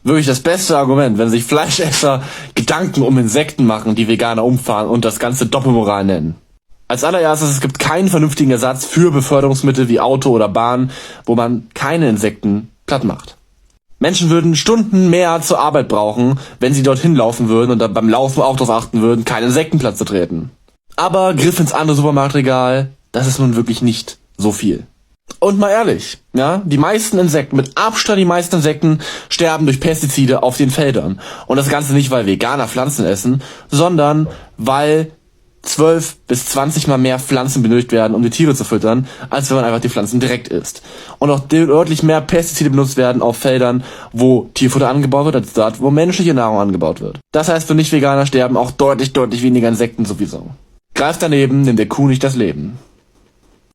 Wirklich das beste Argument, wenn sich Fleischesser Gedanken um Insekten machen, die Veganer umfahren und das Ganze Doppelmoral nennen. Als allererstes, es gibt keinen vernünftigen Ersatz für Beförderungsmittel wie Auto oder Bahn, wo man keine Insekten platt macht. Menschen würden Stunden mehr zur Arbeit brauchen, wenn sie dorthin laufen würden und dann beim Laufen auch darauf achten würden, keine Insekten platt zu treten. Aber Griff ins andere Supermarktregal, das ist nun wirklich nicht so viel. Und mal ehrlich, ja, die meisten Insekten, mit Abstand die meisten Insekten, sterben durch Pestizide auf den Feldern. Und das Ganze nicht, weil Veganer Pflanzen essen, sondern weil 12 bis 20 Mal mehr Pflanzen benötigt werden, um die Tiere zu füttern, als wenn man einfach die Pflanzen direkt isst. Und auch deutlich mehr Pestizide benutzt werden auf Feldern, wo Tierfutter angebaut wird, als dort, wo menschliche Nahrung angebaut wird. Das heißt, für Nicht-Veganer sterben auch deutlich weniger Insekten sowieso. Greift daneben, nimmt der Kuh nicht das Leben.